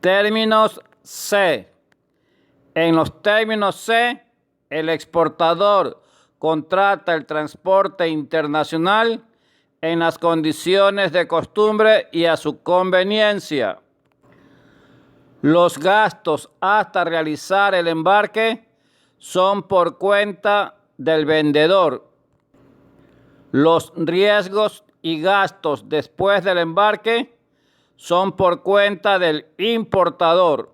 Términos C. En los términos C, el exportador contrata el transporte internacional en las condiciones de costumbre y a su conveniencia. Los gastos hasta realizar el embarque son por cuenta del vendedor. Los riesgos y gastos después del embarque son por cuenta del importador.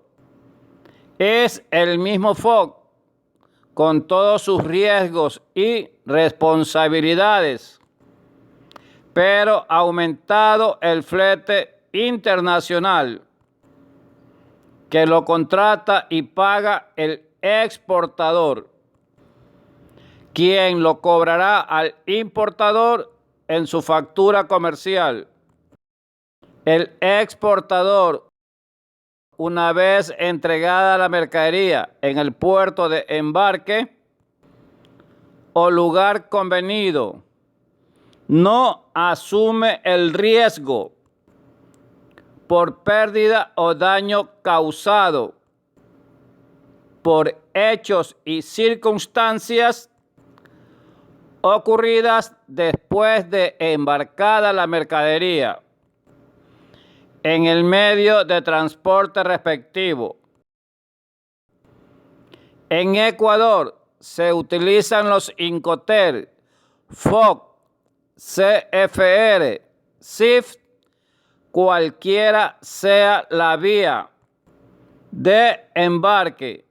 Es el mismo FOB, con todos sus riesgos y responsabilidades, pero aumentado el flete internacional, que lo contrata y paga el exportador, quien lo cobrará al importador en su factura comercial. El exportador, una vez entregada la mercadería en el puerto de embarque o lugar convenido, no asume el riesgo por pérdida o daño causado por hechos y circunstancias ocurridas después de embarcada la mercadería en el medio de transporte respectivo. En Ecuador se utilizan los Incoterm, FOB, CFR, SIF, cualquiera sea la vía de embarque,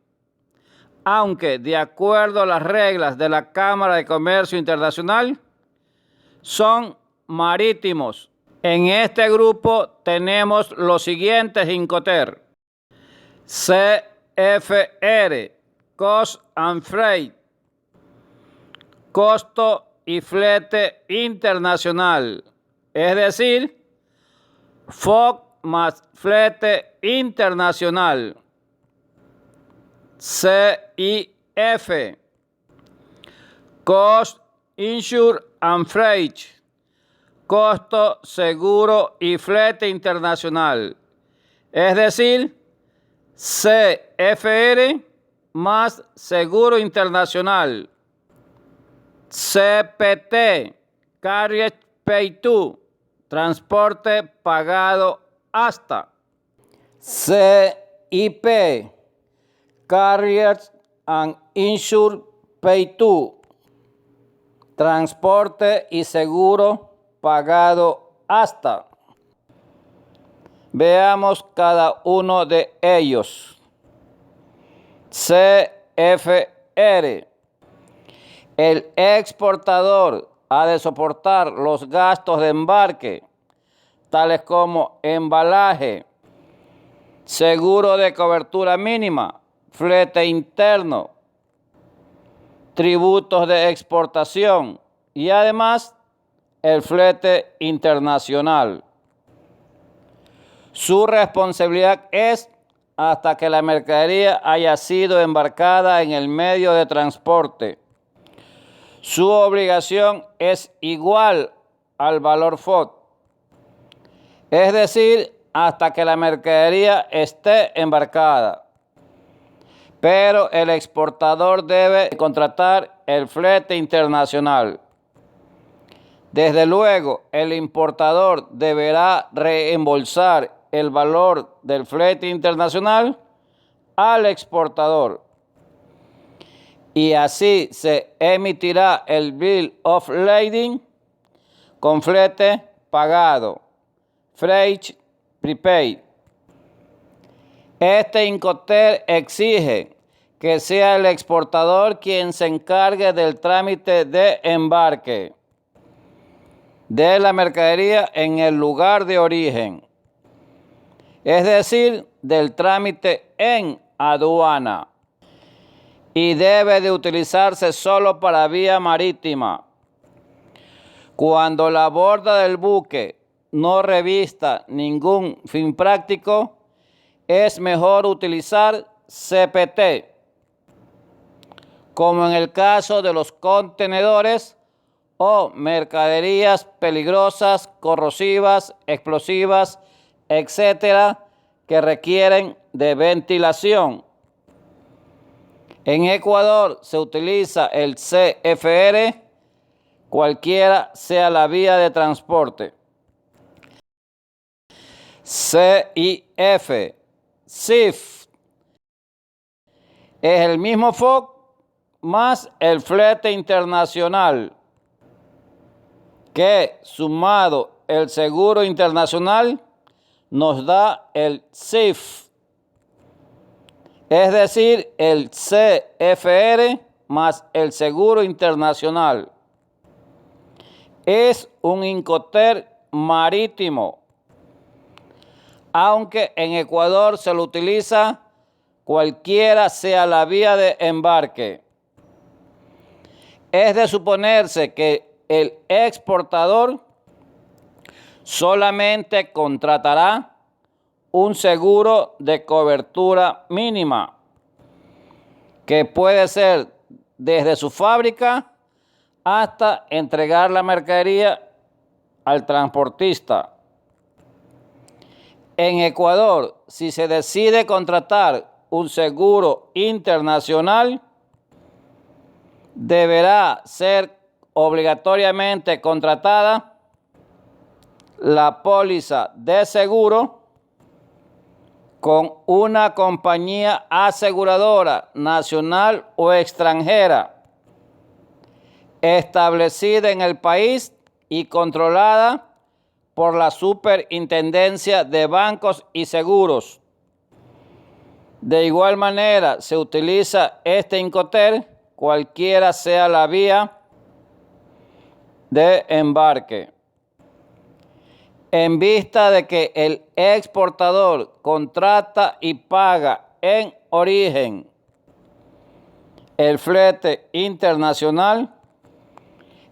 aunque de acuerdo a las reglas de la Cámara de Comercio Internacional, son marítimos. En este grupo tenemos los siguientes Incoterm: CFR, Cost and Freight, costo y flete internacional, es decir, FOB más flete internacional. CIF, Cost, Insure and Freight, costo, seguro y flete internacional, es decir, CFR más seguro internacional. CPT, Carriage Paid To, transporte pagado hasta. CIP, Carriers and Insure Paid To, transporte y seguro pagado hasta. Veamos cada uno de ellos. CFR. El exportador ha de soportar los gastos de embarque, tales como embalaje, seguro de cobertura mínima, flete interno, tributos de exportación y además el flete internacional. Su responsabilidad es hasta que la mercadería haya sido embarcada en el medio de transporte. Su obligación es igual al valor FOB, es decir, hasta que la mercadería esté embarcada. Pero el exportador debe contratar el flete internacional. Desde luego, el importador deberá reembolsar el valor del flete internacional al exportador. Y así se emitirá el Bill of Lading con flete pagado, Freight Prepaid. Este Incoterm exige que sea el exportador quien se encargue del trámite de embarque de la mercadería en el lugar de origen, es decir, del trámite en aduana, y debe de utilizarse solo para vía marítima. Cuando la borda del buque no revista ningún fin práctico, es mejor utilizar CPT, como en el caso de los contenedores o mercaderías peligrosas, corrosivas, explosivas, etc., que requieren de ventilación. En Ecuador se utiliza el CFR, cualquiera sea la vía de transporte. CIF, CIF, es el mismo FOC más el flete internacional, que sumado el seguro internacional nos da el CIF, es decir, el CFR más el seguro internacional. Es un Incoterm marítimo, aunque en Ecuador se lo utiliza cualquiera sea la vía de embarque. Es de suponerse que el exportador solamente contratará un seguro de cobertura mínima, que puede ser desde su fábrica hasta entregar la mercadería al transportista. En Ecuador, si se decide contratar un seguro internacional, deberá ser obligatoriamente contratada la póliza de seguro con una compañía aseguradora nacional o extranjera establecida en el país y controlada por la Superintendencia de Bancos y Seguros. De igual manera, se utiliza este Incoterm cualquiera sea la vía de embarque. En vista de que el exportador contrata y paga en origen el flete internacional,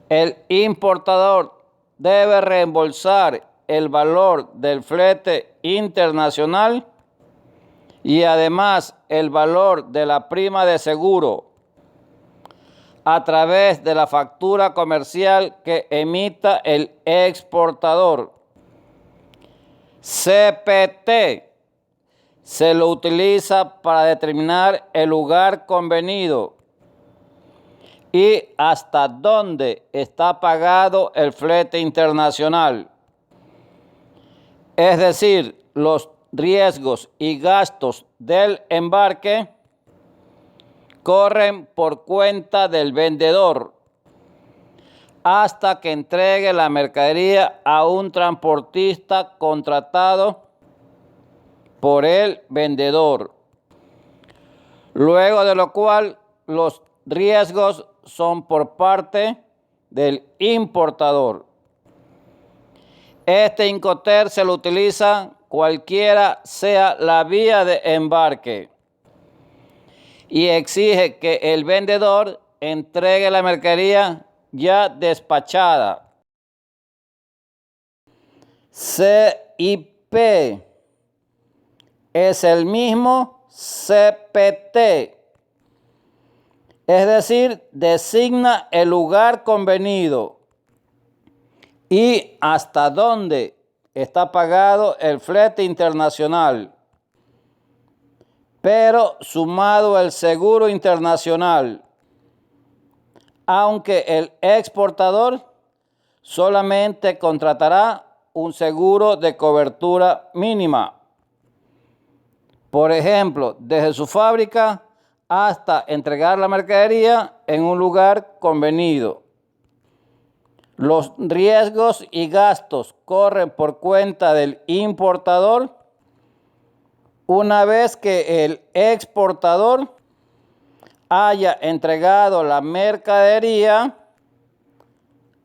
el importador debe reembolsar el valor del flete internacional y además el valor de la prima de seguro a través de la factura comercial que emita el exportador. CPT se lo utiliza para determinar el lugar convenido y hasta dónde está pagado el flete internacional. Es decir, los riesgos y gastos del embarque corren por cuenta del vendedor hasta que entregue la mercadería a un transportista contratado por el vendedor, luego de lo cual los riesgos son por parte del importador. Este Incoterm se lo utiliza cualquiera sea la vía de embarque y exige que el vendedor entregue la mercadería ya despachada. CIP es el mismo CPT, es decir, designa el lugar convenido y hasta dónde está pagado el flete internacional, pero sumado el seguro internacional, aunque el exportador solamente contratará un seguro de cobertura mínima. Por ejemplo, desde su fábrica hasta entregar la mercadería en un lugar convenido. Los riesgos y gastos corren por cuenta del importador una vez que el exportador haya entregado la mercadería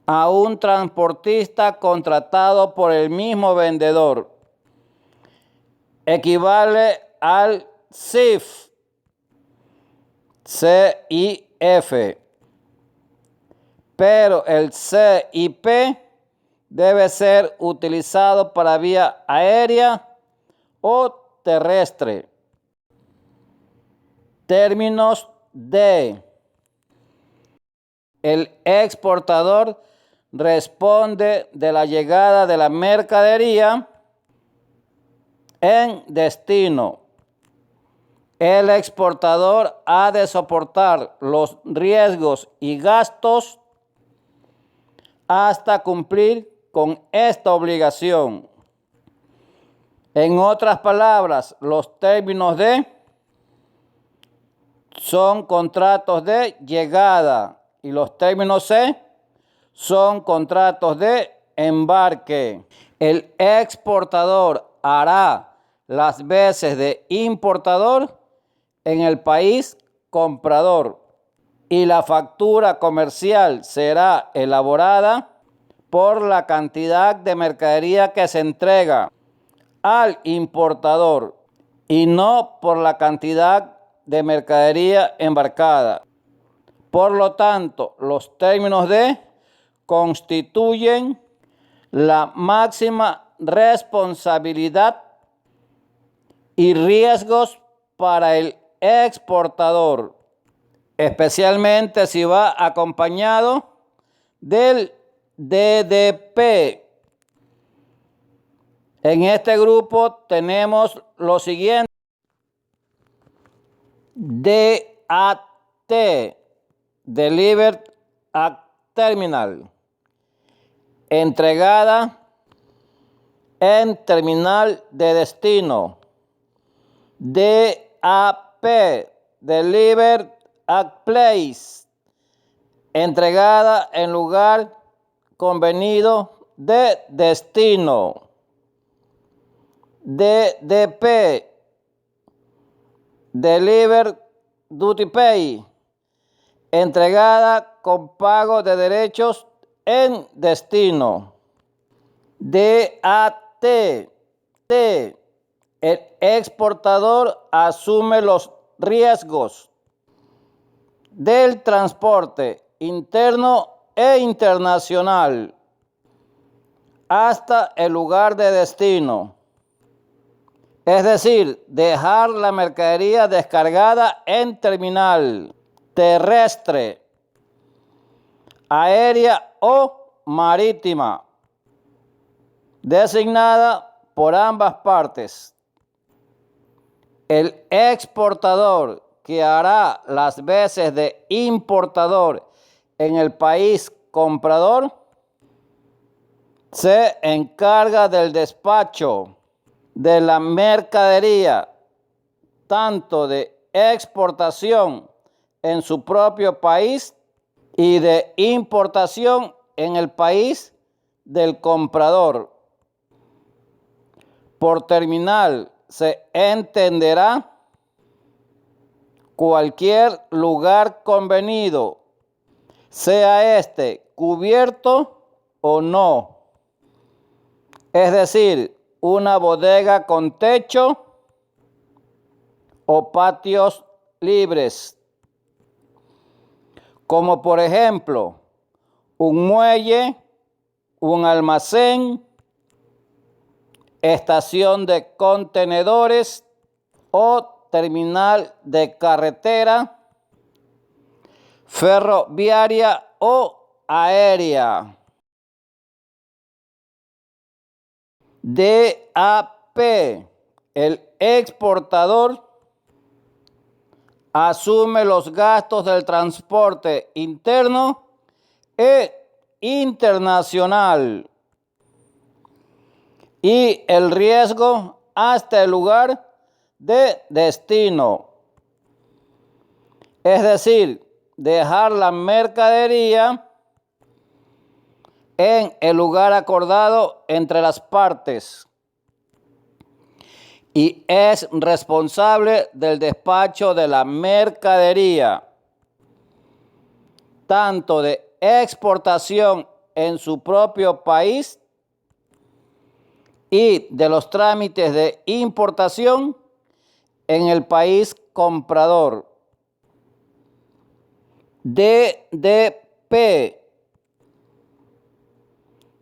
a un transportista contratado por el mismo vendedor. Equivale al CIF, CIF, pero el CIP debe ser utilizado para vía aérea o terrestre. Términos de: el exportador responde de la llegada de la mercadería en destino. El exportador ha de soportar los riesgos y gastos hasta cumplir con esta obligación. En otras palabras, los términos de son contratos de llegada y los términos C son contratos de embarque. El exportador hará las veces de importador en el país comprador y la factura comercial será elaborada por la cantidad de mercadería que se entrega al importador y no por la cantidad de mercadería embarcada. Por lo tanto, los términos de constituyen la máxima responsabilidad y riesgos para el exportador, especialmente si va acompañado del DDP. En este grupo tenemos lo siguiente: DAT, Delivered at Terminal, entregada en terminal de destino. DAP, Delivered at Place, entregada en lugar convenido de destino. DDP, Delivered Duty Pay, entregada con pago de derechos en destino. DAT, el exportador asume los riesgos del transporte interno e internacional hasta el lugar de destino. Es decir, dejar la mercadería descargada en terminal terrestre, aérea o marítima, designada por ambas partes. El exportador que hará las veces de importador en el país comprador se encarga del despacho de la mercadería, tanto de exportación en su propio país y de importación en el país del comprador. Por terminal se entenderá cualquier lugar convenido, sea este cubierto o no. Es decir, una bodega con techo o patios libres, como por ejemplo un muelle, un almacén, estación de contenedores o terminal de carretera, ferroviaria o aérea. DAP, el exportador asume los gastos del transporte interno e internacional y el riesgo hasta el lugar de destino. Es decir, dejar la mercadería en el lugar acordado entre las partes y es responsable del despacho de la mercadería, tanto de exportación en su propio país y de los trámites de importación en el país comprador. DDP,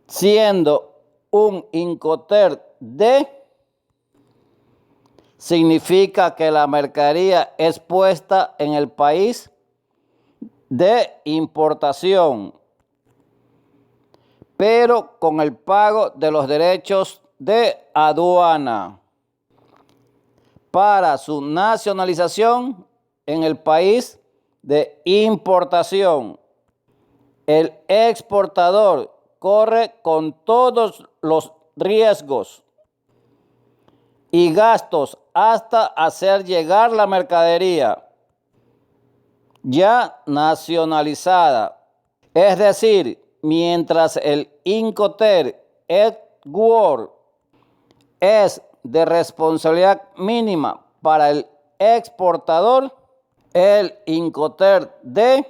siendo un Incoterm D, significa que la mercadería es puesta en el país de importación, pero con el pago de los derechos de aduana. para su nacionalización en el país de importación. El exportador corre con todos los riesgos y gastos hasta hacer llegar la mercadería ya nacionalizada. Es decir, mientras el Incoterm Edgeworth es de responsabilidad mínima para el exportador, el Incoterm D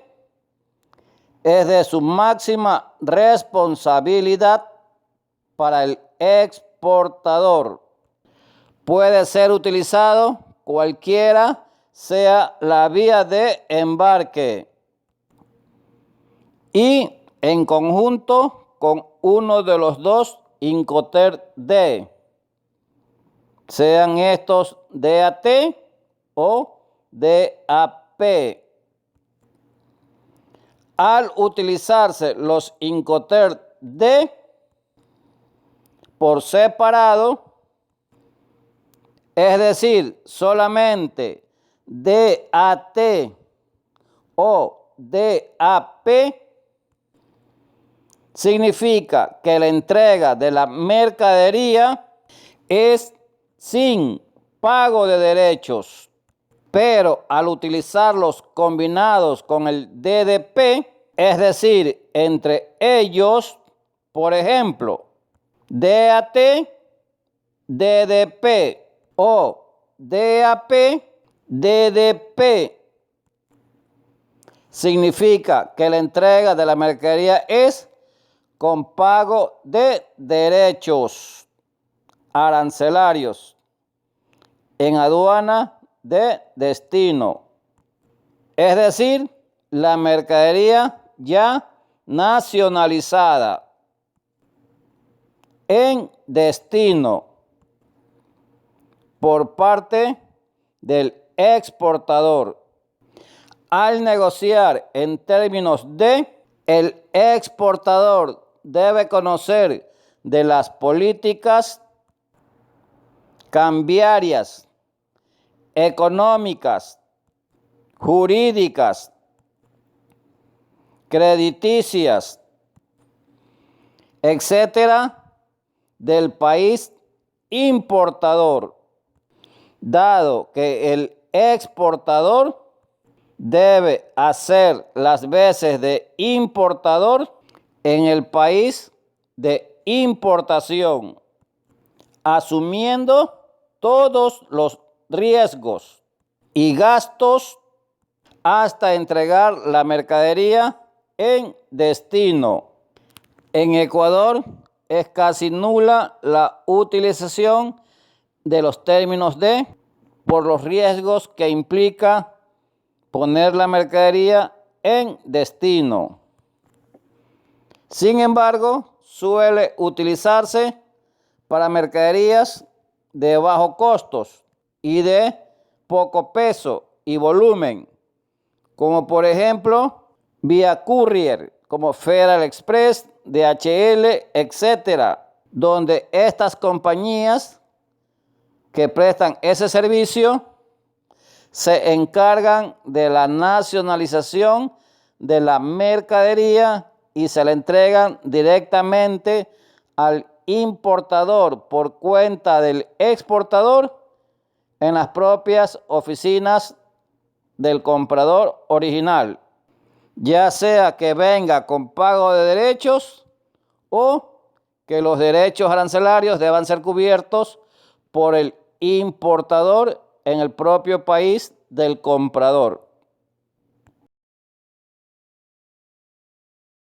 es de su máxima responsabilidad para el exportador. Puede ser utilizado cualquiera sea la vía de embarque y en conjunto con uno de los dos Incoterm D, sean estos DAT o DAP. Al utilizarse los Incoterm D por separado, es decir, solamente DAT o DAP, significa que la entrega de la mercadería es sin pago de derechos, pero al utilizarlos combinados con el DDP, es decir, entre ellos, por ejemplo, DAT, DDP o DAP, DDP, significa que la entrega de la mercadería es con pago de derechos arancelarios en aduana de destino, es decir, la mercadería ya nacionalizada en destino por parte del exportador. Al negociar en términos de, el exportador debe conocer de las políticas cambiarias, económicas, jurídicas, crediticias, etcétera, del país importador, dado que el exportador debe hacer las veces de importador en el país de importación, asumiendo todos los riesgos y gastos hasta entregar la mercadería en destino. En Ecuador es casi nula la utilización de los términos de, por los riesgos que implica poner la mercadería en destino. Sin embargo, suele utilizarse para mercaderías de bajo costos y de poco peso y volumen, como por ejemplo vía courier, como Federal Express, DHL, etcétera, donde estas compañías que prestan ese servicio se encargan de la nacionalización de la mercadería y se la entregan directamente al importador por cuenta del exportador en las propias oficinas del comprador original, ya sea que venga con pago de derechos o que los derechos arancelarios deban ser cubiertos por el importador en el propio país del comprador.